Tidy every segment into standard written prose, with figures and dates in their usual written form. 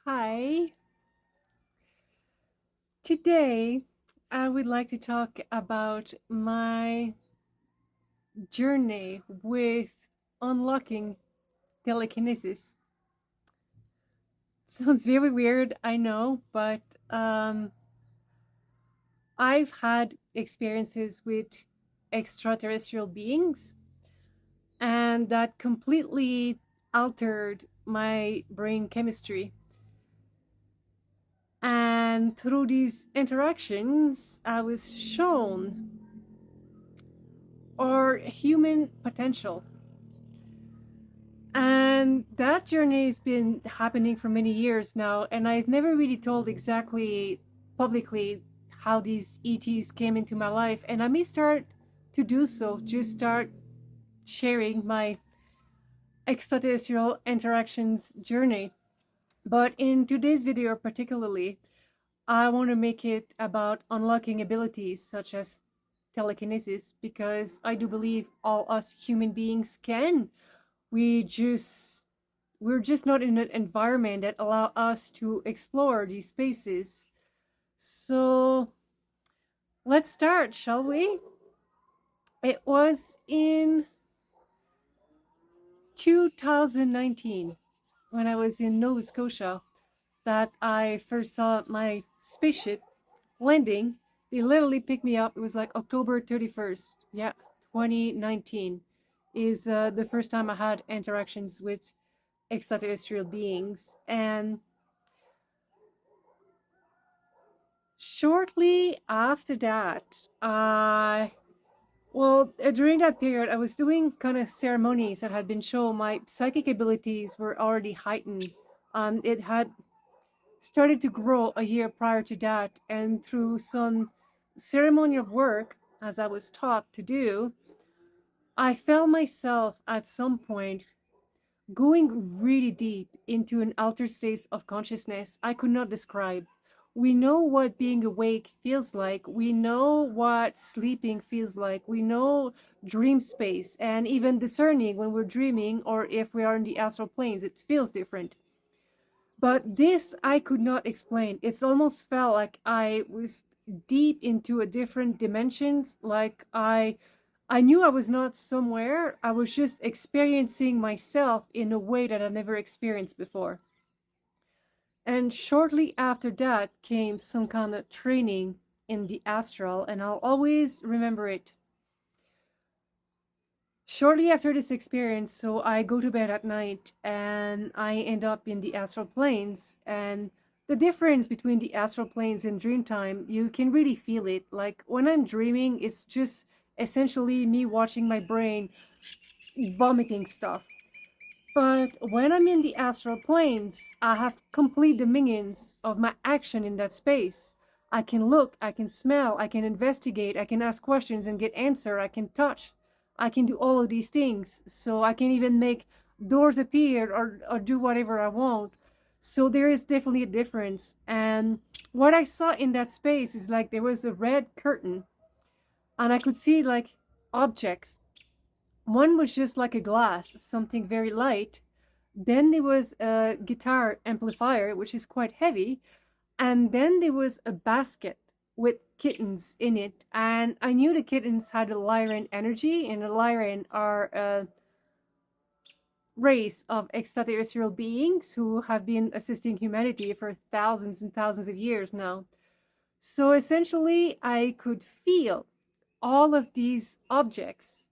Hi. Today, I would like to talk about my journey with unlocking telekinesis. Sounds very weird, I know, but um, I've had experiences with extraterrestrial beings, and that completely altered my brain chemistry. And through these interactions, I was shown our human potential. And that journey has been happening for many years now, and I've never really told exactly publicly how these ETs came into my life. And I may start to do so, just start sharing my extraterrestrial interactions journey. But in today's video, particularly, I want to make it about unlocking abilities such as telekinesis because I do believe all us human beings can. We just we're just not in an environment that allow us to explore these spaces. So let's start, shall we? It was in 2019 when I was in Nova Scotia that I first saw my spaceship landing. They literally picked me up. It was like October 31st. Yeah, 2019 is the first time I had interactions with extraterrestrial beings. And shortly after that, during that period, I was doing kind of ceremonies that had been shown. My psychic abilities were already heightened. It had started to grow a year prior to that, and through some ceremonial work, as I was taught to do, I felt myself at some point going really deep into an altered state of consciousness I could not describe. We know what being awake feels like. We know what sleeping feels like. We know dream space and even discerning when we're dreaming or if we are in the astral planes, it feels different. But this I could not explain. It's almost felt like I was deep into a different dimensions, like I knew I was not somewhere. I was just experiencing myself in a way that I never experienced before. And shortly after that came some kind of training in the astral, and I'll always remember it. Shortly after this experience, so I go to bed at night and I end up in the astral planes. And the difference between the astral planes and dream time, you can really feel it. Like when I'm dreaming, it's just essentially me watching my brain vomiting stuff. But when I'm in the astral planes, I have complete dominions of my action in that space. I can look, I can smell, I can investigate, I can ask questions and get answer, I can touch. I can do all of these things. So I can even make doors appear or do whatever I want. So there is definitely a difference. And what I saw in that space is like there was a red curtain and I could see like objects. One was just like a glass, something very light. Then there was a guitar amplifier, which is quite heavy. And then there was a basket with kittens in it. And I knew the kittens had a Lyran energy, and the Lyran are a race of extraterrestrial beings who have been assisting humanity for thousands and thousands of years now. So essentially, I could feel all of these objects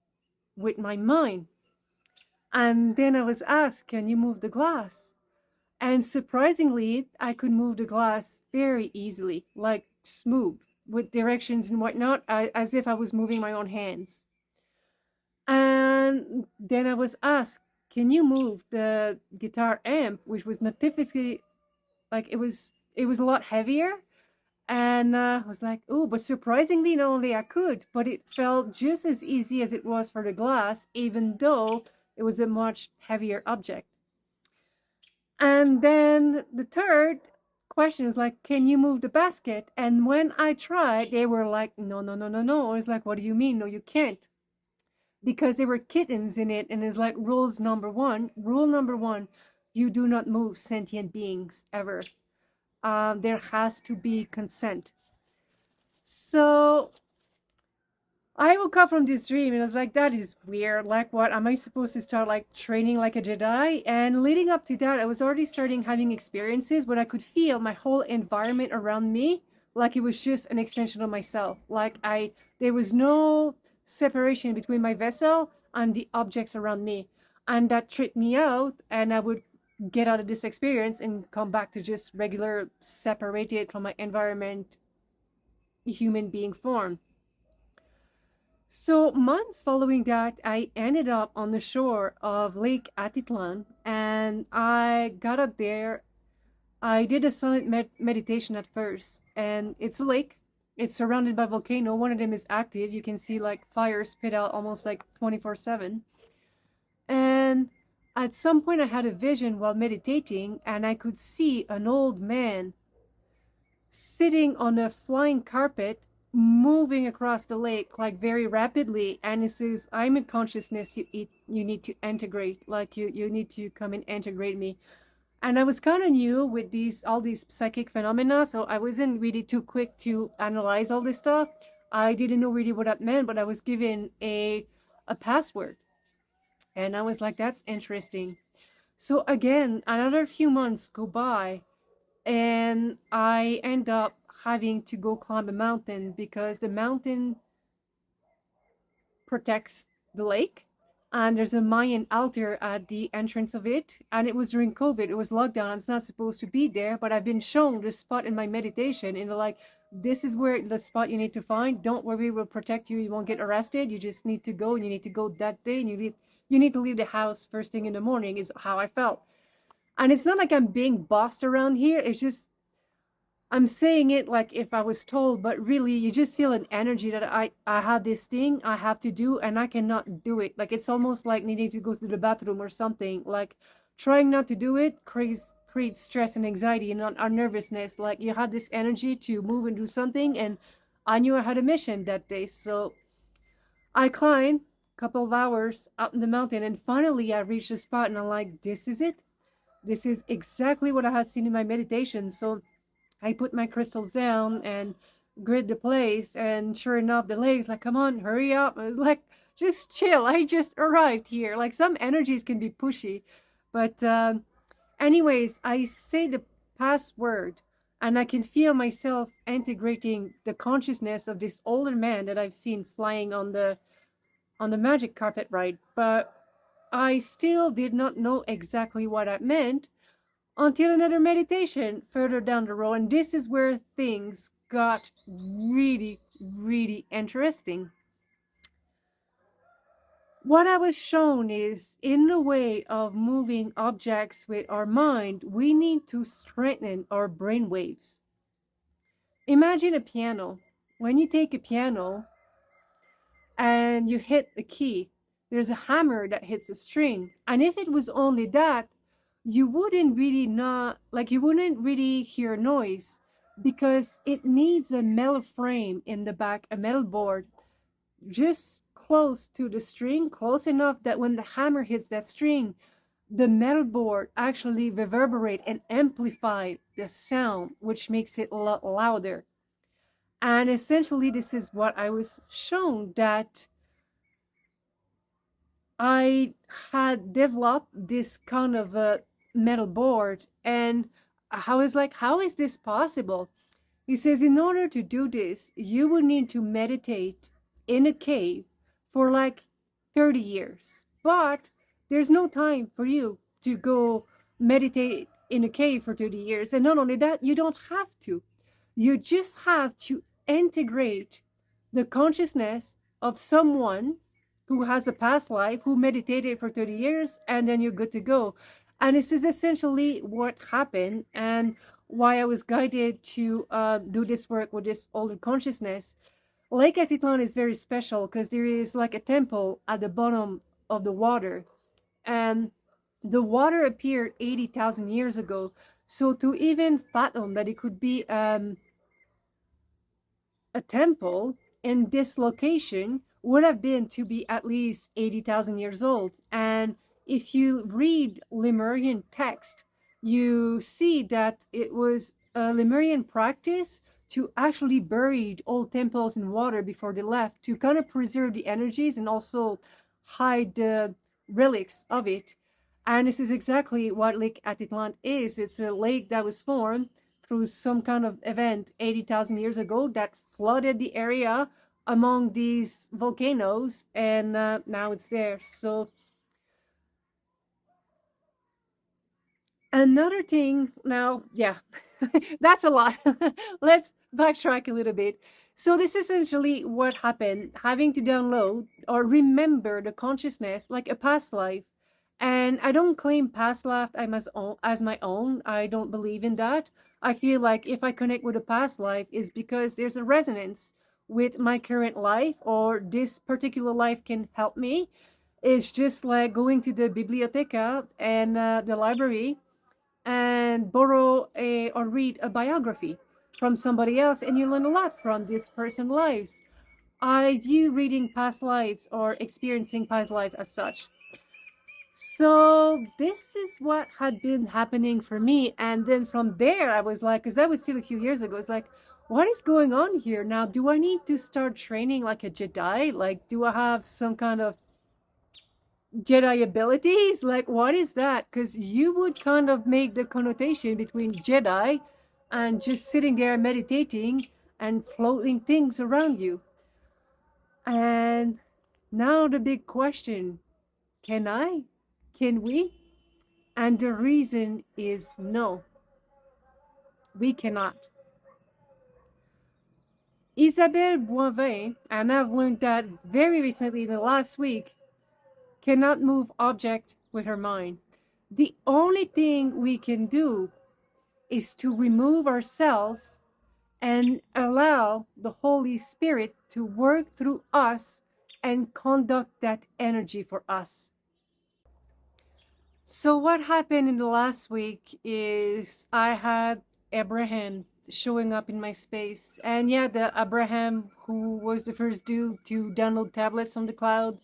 with my mind. And then I was asked, can you move the glass? And surprisingly, I could move the glass very easily, like smooth, with directions and whatnot, as if I was moving my own hands. And then I was asked, can you move the guitar amp, which was not typically like it was a lot heavier. And I was like, oh, but surprisingly, not only I could, but it felt just as easy as it was for the glass, even though it was a much heavier object. And then the third question was like, can you move the basket? And when I tried, they were like, no, no, no, no, no. I was like, what do you mean? No, you can't. Because there were kittens in it. And it's like, rule number one, you do not move sentient beings ever. There has to be consent. So I woke up from this dream and I was like, that is weird. Like, what? Am I supposed to start like training like a Jedi? And leading up to that, I was already starting having experiences, but I could feel my whole environment around me like it was just an extension of myself. There was no separation between my vessel and the objects around me. And that tripped me out. And I would get out of this experience and come back to just regular, separated from my environment, human being form. So, months following that, I ended up on the shore of Lake Atitlan and I got up there. I did a silent meditation at first, and it's a lake. It's surrounded by volcano. One of them is active. You can see like fire spit out almost like 24/7. And at some point, I had a vision while meditating, and I could see an old man sitting on a flying carpet moving across the lake like very rapidly, and it says, I'm in consciousness, you need to integrate, like you need to come and integrate me. And I was kind of new with these all these psychic phenomena, so I wasn't really too quick to analyze all this stuff. I didn't know really what that meant, but I was given a password, and I was like, that's interesting. So again, another few months go by, and I end up having to go climb a mountain because the mountain protects the lake, and there's a Mayan altar at the entrance of it. And it was during COVID, it was lockdown. It's not supposed to be there, but I've been shown the spot in my meditation, and they're like, this is where the spot you need to find. Don't worry, we'll protect you. You won't get arrested. You just need to go, and you need to go that day, and you need to leave the house first thing in the morning, is how I felt. And it's not like I'm being bossed around here. It's just I'm saying it like if I was told, but really you just feel an energy that I had this thing I have to do and I cannot do it. Like it's almost like needing to go to the bathroom or something. Like trying not to do it creates stress and anxiety and our nervousness. Like you had this energy to move and do something, and I knew I had a mission that day. So I climbed a couple of hours up in the mountain, and finally I reached the spot, and I'm like, this is it. This is exactly what I had seen in my meditation. So I put my crystals down and grid the place, and sure enough, the lady's like, come on, hurry up. I was like, just chill. I just arrived here. Like some energies can be pushy. But anyways, I say the password, and I can feel myself integrating the consciousness of this older man that I've seen flying on the magic carpet ride. But I still did not know exactly what that meant until another meditation further down the road. And this is where things got really, really interesting. What I was shown is in the way of moving objects with our mind, we need to strengthen our brain waves. Imagine a piano. When you take a piano and you hit a key, there's a hammer that hits a string. And if it was only that, you wouldn't really you wouldn't really hear noise because it needs a metal frame in the back, a metal board just close to the string, close enough that when the hammer hits that string, the metal board actually reverberate and amplify the sound, which makes it a lot louder. And essentially this is what I was shown, that I had developed this kind of a metal board. And how is this possible? He says, in order to do this, you would need to meditate in a cave for like 30 years. But there's no time for you to go meditate in a cave for 30 years. And not only that, you don't have to. You just have to integrate the consciousness of someone who has a past life, who meditated for 30 years, and then you're good to go. And this is essentially what happened, and why I was guided to do this work with this older consciousness. Lake Atitlan is very special because there is like a temple at the bottom of the water, and the water appeared 80,000 years ago. So to even fathom that it could be a temple in this location would have been to be at least 80,000 years old. And if you read Lemurian text, you see that it was a Lemurian practice to actually bury old temples in water before they left to kind of preserve the energies and also hide the relics of it. And this is exactly what Lake Atitlan is. It's a lake that was formed through some kind of event 80,000 years ago that flooded the area among these volcanoes, and now it's there. So another thing now, yeah, that's a lot. Let's backtrack a little bit. So this is essentially what happened, having to download or remember the consciousness like a past life. And I don't claim past life as my own. I don't believe in that. I feel like if I connect with a past life is because there's a resonance with my current life, or this particular life can help me. It's just like going to the biblioteca and the library and borrow a or read a biography from somebody else, and you learn a lot from this person's lives. I view reading past lives or experiencing past life as such. So this is what had been happening for me, and then from there I was like, because that was still a few years ago, it's like, what is going on here now? Do I need to start training like a Jedi? Like, do I have some kind of Jedi abilities? Like, what is that? Because you would kind of make the connotation between Jedi and just sitting there meditating and floating things around you. And now the big question, can I? Can we? And the reason is no, we cannot. Isabelle Boivin, and I've learned that very recently in the last week, cannot move object with her mind. The only thing we can do is to remove ourselves and allow the Holy Spirit to work through us and conduct that energy for us. So, what happened in the last week is I had Abraham showing up in my space. And yeah, the Abraham who was the first dude to download tablets on the cloud.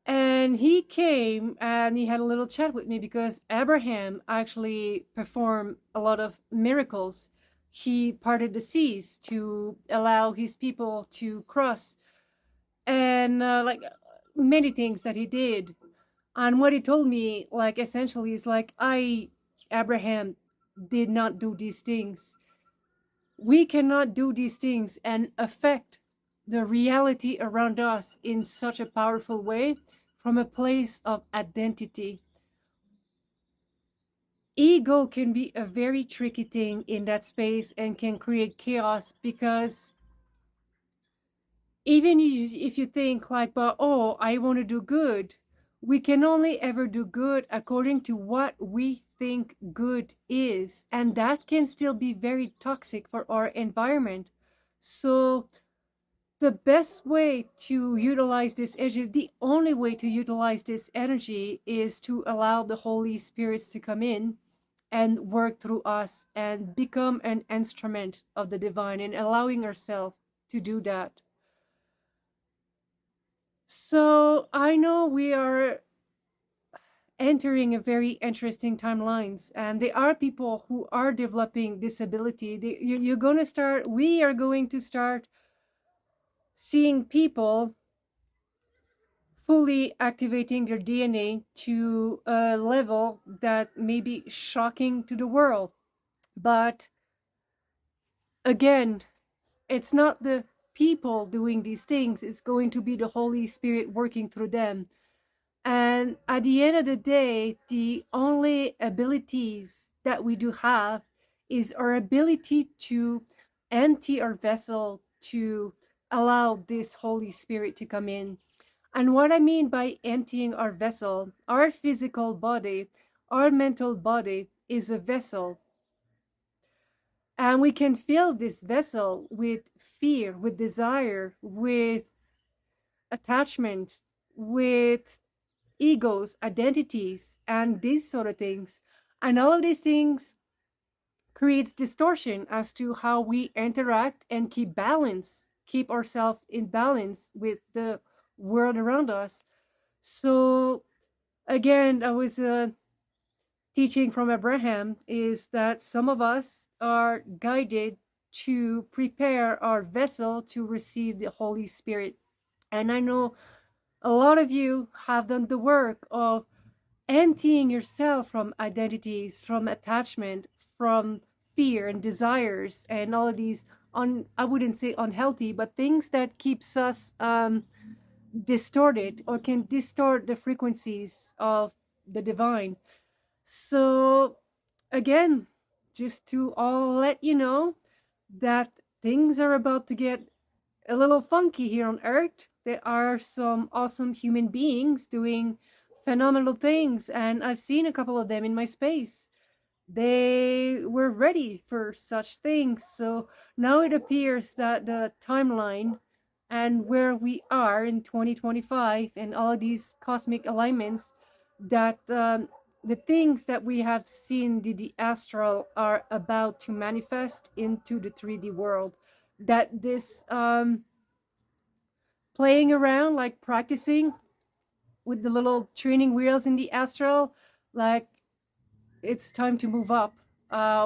And he came and he had a little chat with me because Abraham actually performed a lot of miracles. He parted the seas to allow his people to cross, and like many things that he did. And what he told me, like essentially, is like, Abraham, did not do these things. We cannot do these things and affect the reality around us in such a powerful way from a place of identity. Ego can be a very tricky thing in that space and can create chaos, because even if you think like, but oh, I want to do good, we can only ever do good according to what we think good is, and that can still be very toxic for our environment. So the best way to utilize this energy, the only way to utilize this energy, is to allow the Holy Spirits to come in and work through us and become an instrument of the divine, and allowing ourselves to do that. So I know we are entering a very interesting timelines, and there are people who are developing disability. You're going to start, we are going to start seeing people fully activating their DNA to a level that may be shocking to the world. But again, it's not the people doing these things, it's going to be the Holy Spirit working through them. And at the end of the day, the only abilities that we do have is our ability to empty our vessel to allow this Holy Spirit to come in. And what I mean by emptying our vessel, our physical body, our mental body is a vessel. And we can fill this vessel with fear, with desire, with attachment, with egos, identities, and these sort of things. And all of these things creates distortion as to how we interact and keep balance, keep ourselves in balance with the world around us. So again, I was teaching from Abraham is that some of us are guided to prepare our vessel to receive the Holy Spirit. And I know a lot of you have done the work of emptying yourself from identities, from attachment, from fear and desires, and all of these I wouldn't say unhealthy, but things that keeps us distorted or can distort the frequencies of the divine. So again, just to all let you know that things are about to get a little funky here on Earth. There are some awesome human beings doing phenomenal things, and I've seen a couple of them in my space. They were ready for such things. So now it appears that the timeline and where we are in 2025 and all of these cosmic alignments, that the things that we have seen the astral are about to manifest into the 3D world. That this playing around, like practicing with the little training wheels in the astral, like it's time to move up.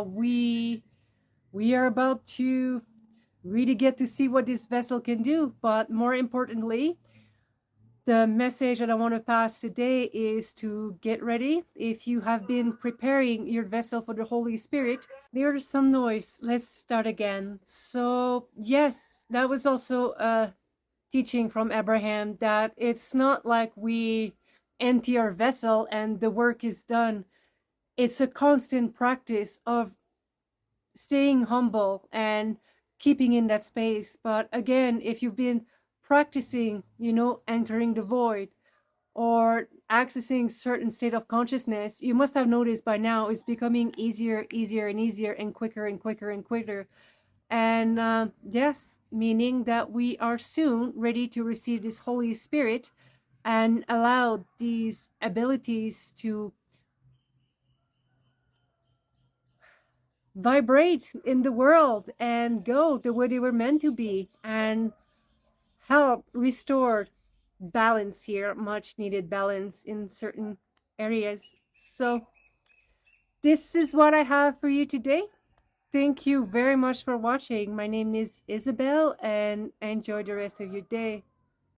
We are about to really get to see what this vessel can do. But more importantly, the message that I want to pass today is to get ready. If you have been preparing your vessel for the Holy Spirit, there's some noise. Let's start again. So, yes, that was also a teaching from Abraham that it's not like we empty our vessel and the work is done. It's a constant practice of staying humble and keeping in that space. But again, if you've been practicing, entering the void or accessing certain state of consciousness, you must have noticed by now it's becoming easier, easier, and easier, and quicker, and quicker, and quicker. And yes, meaning that we are soon ready to receive this Holy Spirit and allow these abilities to vibrate in the world and go the way they were meant to be and help restore balance here, much needed balance in certain areas. So, this is what I have for you today. Thank you very much for watching. My name is Isabelle, and enjoy the rest of your day.